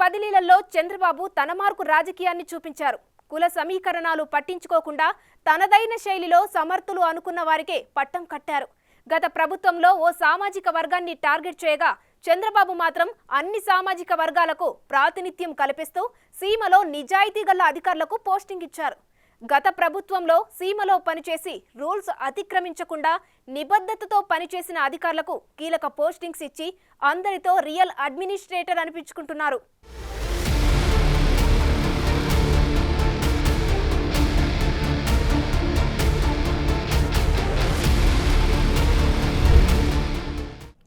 బదిలీలలో చంద్రబాబు తన మార్కు రాజకీయాన్ని చూపించారు. కుల సమీకరణాలు పట్టించుకోకుండా తనదైన శైలిలో సమర్థులు అనుకున్న వారికే పట్టం కట్టారు. గత ప్రభుత్వంలో ఓ సామాజిక వర్గాన్ని టార్గెట్ చేయగా చంద్రబాబు మాత్రం అన్ని సామాజిక వర్గాలకు ప్రాతినిధ్యం కల్పిస్తూ సీమలో నిజాయితీ గల అధికారులకు పోస్టింగ్ ఇచ్చారు. గత ప్రభుత్వంలో సీమలో పనిచేసి రూల్స్ అతిక్రమించకుండా నిబద్ధతతో పనిచేసిన అధికారులకు కీలక పోస్టింగ్స్ ఇచ్చి అందరితో రియల్ అడ్మినిస్ట్రేటర్ అనిపించుకుంటున్నారు.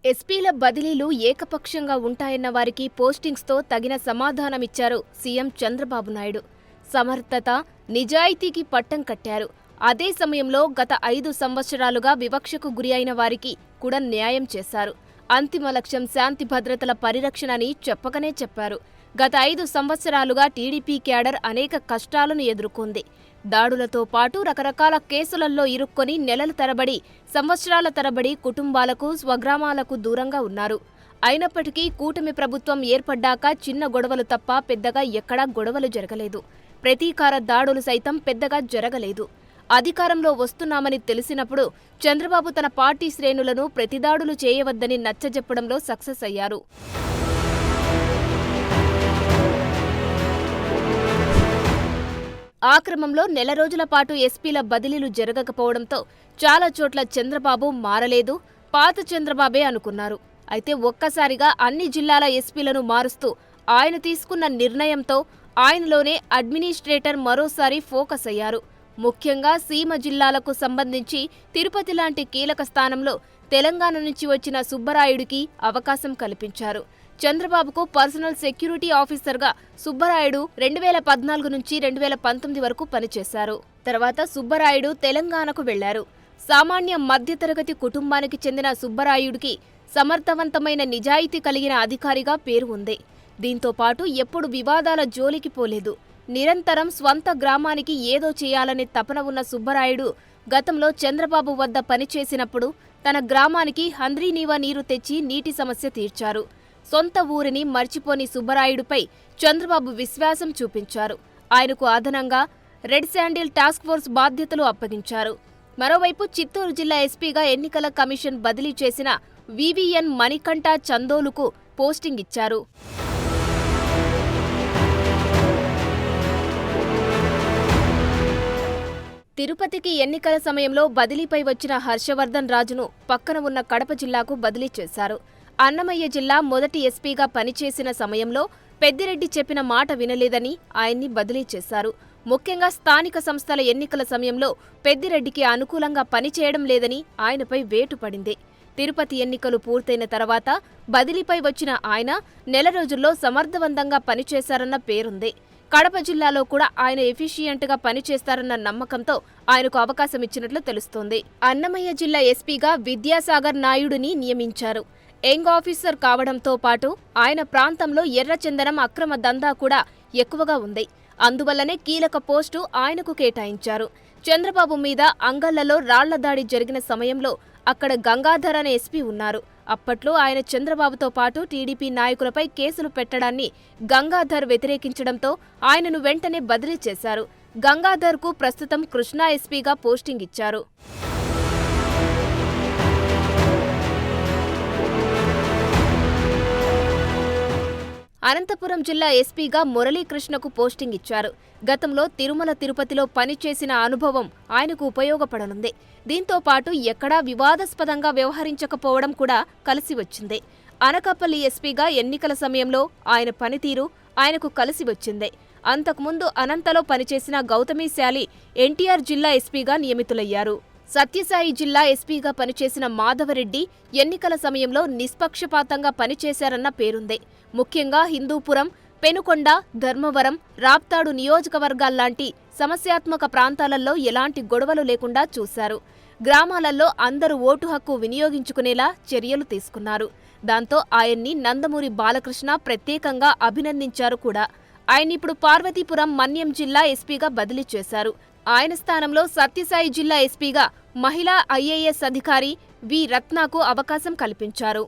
ఎస్పీల బదిలీలు ఏకపక్షంగా ఉంటాయన్న వారికి పోస్టింగ్స్తో తగిన సమాధానమిచ్చారు సీఎం చంద్రబాబు నాయుడు. సమర్థత, నిజాయితీకి పట్టం కట్టారు. అదే సమయంలో గత 5 సంవత్సరాలుగా వివక్షకు గురి అయిన వారికి కూడా న్యాయం చేశారు. అంతిమ లక్ష్యం శాంతి భద్రతల పరిరక్షణ అని చెప్పకనే చెప్పారు. గత 5 సంవత్సరాలుగా టీడీపీ క్యాడర్ అనేక కష్టాలను ఎదుర్కొంది. దాడులతో పాటు రకరకాల కేసులలో ఇరుక్కొని నెలల తరబడి, సంవత్సరాల తరబడి కుటుంబాలకు, స్వగ్రామాలకు దూరంగా ఉన్నారు. అయినప్పటికీ కూటమి ప్రభుత్వం ఏర్పడ్డాక చిన్న గొడవలు తప్ప పెద్దగా ఎక్కడా గొడవలు జరగలేదు. ప్రతీకార దాడులు సైతం పెద్దగా జరగలేదు. అధికారంలో వస్తున్నామని తెలిసినప్పుడు చంద్రబాబు తన పార్టీ శ్రేణులను ప్రతిదాడులు చేయవద్దని నచ్చజెప్పడంలో సక్సెస్ అయ్యారు. ఆ క్రమంలో నెల రోజుల పాటు ఎస్పీల బదిలీలు జరగకపోవడంతో చాలా చోట్ల చంద్రబాబు మారలేదు, పాత చంద్రబాబే అనుకున్నారు. అయితే ఒక్కసారిగా అన్ని జిల్లాల ఎస్పీలను మారుస్తూ ఆయన తీసుకున్న నిర్ణయంతో ఆయనలోనే అడ్మినిస్ట్రేటర్ మరోసారి ఫోకస్ అయ్యారు. ముఖ్యంగా సీమ జిల్లాలకు సంబంధించి తిరుపతి లాంటి కీలక స్థానంలో తెలంగాణ నుంచి వచ్చిన సుబ్బరాయుడికి అవకాశం కల్పించారు. చంద్రబాబుకు పర్సనల్ సెక్యూరిటీ ఆఫీసర్గా సుబ్బరాయుడు 2014 నుంచి 2019 వరకు పనిచేశారు. తర్వాత సుబ్బరాయుడు తెలంగాణకు వెళ్లారు. సామాన్య మధ్యతరగతి కుటుంబానికి చెందిన సుబ్బరాయుడికి సమర్థవంతమైన నిజాయితీ కలిగిన అధికారిగా పేరు ఉంది. దీంతో పాటు ఎప్పుడు వివాదాల జోలికి పోలేదు. నిరంతరం స్వంత గ్రామానికి ఏదో చేయాలనే తపన ఉన్న సుబ్బరాయుడు గతంలో చంద్రబాబు వద్ద పనిచేసినప్పుడు తన గ్రామానికి హంద్రీనీవా నీరు తెచ్చి నీటి సమస్య తీర్చారు. సొంత ఊరిని మర్చిపోని సుబ్బరాయుడుపై చంద్రబాబు విశ్వాసం చూపించారు. ఆయనకు అదనంగా రెడ్ శాండిల్ టాస్క్ ఫోర్స్ బాధ్యతలు అప్పగించారు. మరోవైపు చిత్తూరు జిల్లా ఎస్పీగా ఎన్నికల కమిషన్ బదిలీ చేసిన వివిఎన్ మణికంఠ చందోలుకు పోస్టింగ్ ఇచ్చారు. తిరుపతికి ఎన్నికల సమయంలో బదిలీపై వచ్చిన హర్షవర్ధన్ రాజును పక్కన ఉన్న కడప జిల్లాకు బదిలీ చేశారు. అన్నమయ్య జిల్లా మొదటి ఎస్పీగా పనిచేసిన సమయంలో పెద్దిరెడ్డి చెప్పిన మాట వినలేదని ఆయన్ని బదిలీ చేశారు. ముఖ్యంగా స్థానిక సంస్థల ఎన్నికల సమయంలో పెద్దిరెడ్డికి అనుకూలంగా పనిచేయడం లేదని ఆయనపై వేటు పడింది. తిరుపతి ఎన్నికలు పూర్తయిన తర్వాత బదిలీపై వచ్చిన ఆయన నెల రోజుల్లో సమర్థవంతంగా పనిచేశారన్న పేరుంది. కడప జిల్లాలో కూడా ఆయన ఎఫిషియెంట్గా పనిచేస్తారన్న నమ్మకంతో ఆయనకు అవకాశం ఇచ్చినట్లు తెలుస్తోంది. అన్నమయ్య జిల్లా ఎస్పీగా విద్యాసాగర్ నాయుడుని నియమించారు. యంగ్ ఆఫీసర్ కావడంతో పాటు ఆయన ప్రాంతంలో ఎర్రచందనం అక్రమ దందా కూడా ఎక్కువగా ఉంది. అందువల్లనే కీలక పోస్టు ఆయనకు కేటాయించారు. చంద్రబాబు మీద అంగళ్లలో రాళ్ల దాడి జరిగిన సమయంలో అక్కడ గంగాధర్ అనే ఎస్పీ ఉన్నారు. అప్పట్లో ఆయన చంద్రబాబుతో పాటు టీడీపీ నాయకులపై కేసులు పెట్టడాన్ని గంగాధర్ వ్యతిరేకించడంతో ఆయనను వెంటనే బదిలీ చేశారు. గంగాధర్కు ప్రస్తుతం కృష్ణా ఎస్పీగా పోస్టింగ్ ఇచ్చారు. అనంతపురం జిల్లా ఎస్పీగా మురళీకృష్ణకు పోస్టింగ్ ఇచ్చారు. గతంలో తిరుమల తిరుపతిలో పనిచేసిన అనుభవం ఆయనకు ఉపయోగపడనుంది. దీంతో పాటు ఎక్కడా వివాదాస్పదంగా వ్యవహరించకపోవడం కూడా కలిసి వచ్చింది. అనకాపల్లి ఎస్పీగా ఎన్నికల సమయంలో ఆయన పనితీరు ఆయనకు కలిసి వచ్చింది. అంతకుముందు అనంతలో పనిచేసిన గౌతమి శాలి ఎన్టీఆర్ జిల్లా ఎస్పీగా నియమితులయ్యారు. సత్యసాయి జిల్లా ఎస్పీగా పనిచేసిన మాధవరెడ్డి ఎన్నికల సమయంలో నిష్పక్షపాతంగా పనిచేశారన్న పేరుంది. ముఖ్యంగా హిందూపురం, పెనుకొండ, ధర్మవరం, రాప్తాడు నియోజకవర్గాల్లాంటి సమస్యాత్మక ప్రాంతాలలో ఎలాంటి గొడవలు లేకుండా చూశారు. గ్రామాలలో అందరూ ఓటు హక్కు వినియోగించుకునేలా చర్యలు తీసుకున్నారు. దాంతో ఆయన్ని నందమూరి బాలకృష్ణ ప్రత్యేకంగా అభినందించారు కూడా. ఆయన్నిప్పుడు పార్వతీపురం, మన్యం జిల్లా ఎస్పీగా బదిలీ చేశారు. ఆయన స్థానంలో సత్యసాయి జిల్లా ఎస్పీగా మహిళా ఐఏఎస్ అధికారి వి రత్నాకు అవకాశం కల్పించారు.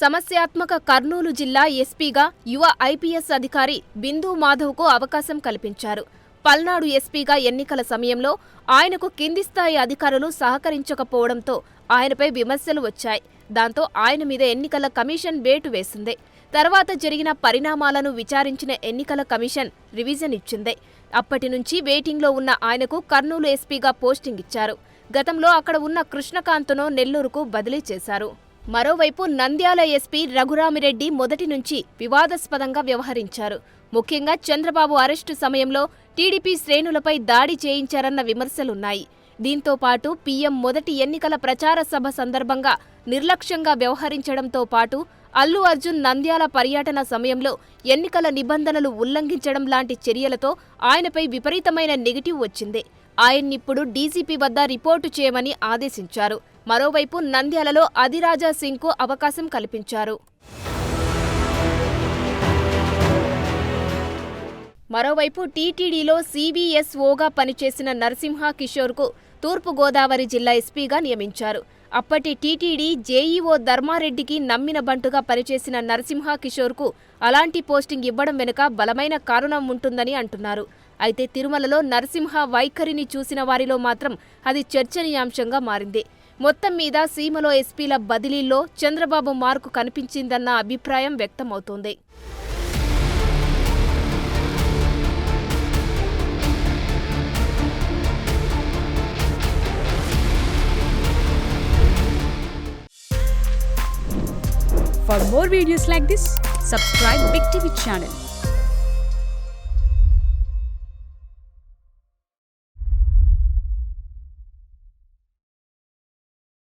సమస్యాత్మక కర్నూలు జిల్లా ఎస్పీగా యువ ఐపీఎస్ అధికారి బిందు మాధవ్కు అవకాశం కల్పించారు. పల్నాడు ఎస్పీగా ఎన్నికల సమయంలో ఆయనకు కింది స్థాయి అధికారులు సహకరించకపోవడంతో ఆయనపై విమర్శలు వచ్చాయి. దాంతో ఆయన మీద ఎన్నికల కమిషన్ వేటు వేసింది. తర్వాత జరిగిన పరిణామాలను విచారించిన ఎన్నికల కమిషన్ రివిజన్ ఇచ్చింది. అప్పటి నుంచి వెయిటింగ్లో ఉన్న ఆయనకు కర్నూలు ఎస్పీగా పోస్టింగ్ ఇచ్చారు. గతంలో అక్కడ ఉన్న కృష్ణకాంత్ను నెల్లూరుకు బదిలీ చేశారు. మరోవైపు నంద్యాల ఎస్పీ రఘురామిరెడ్డి మొదటి నుంచి వివాదాస్పదంగా వ్యవహరించారు. ముఖ్యంగా చంద్రబాబు అరెస్టు సమయంలో టీడీపీ శ్రేణులపై దాడి చేయించారన్న విమర్శలున్నాయి. దీంతో పాటు పీఎం మొదటి ఎన్నికల ప్రచార సభ సందర్భంగా నిర్లక్ష్యంగా వ్యవహరించడంతో పాటు అల్లు అర్జున్ నంద్యాల పర్యటన సమయంలో ఎన్నికల నిబంధనలు ఉల్లంఘించడం లాంటి చర్యలతో ఆయనపై విపరీతమైన నెగిటివ్ వచ్చింది. ఆయన్నిప్పుడు డీజీపీ వద్ద రిపోర్టు చేయమని ఆదేశించారు. మరోవైపు నంద్యాలలో అదిరాజా సింగ్కు అవకాశం కల్పించారు. మరోవైపు టీటీడీలో సీవీఎస్ఓగా పనిచేసిన నరసింహ కిషోర్కు తూర్పుగోదావరి జిల్లా ఎస్పీగా నియమించారు. అప్పటి టీటీడీ జేఈఓ ధర్మారెడ్డికి నమ్మిన బంటుగా పనిచేసిన నరసింహ కిషోర్కు అలాంటి పోస్టింగ్ ఇవ్వడం వెనుక బలమైన కారణం ఉంటుందని అంటున్నారు. అయితే తిరుమలలో నరసింహ వైఖరిని చూసిన వారిలో మాత్రం అది చర్చనీయాంశంగా మారింది. మొత్తం మీద సీమలో ఎస్పీల బదిలీల్లో చంద్రబాబు మార్కు కనిపించిందన్న అభిప్రాయం వ్యక్తమవుతోంది. For more videos like this, subscribe Big TV channel.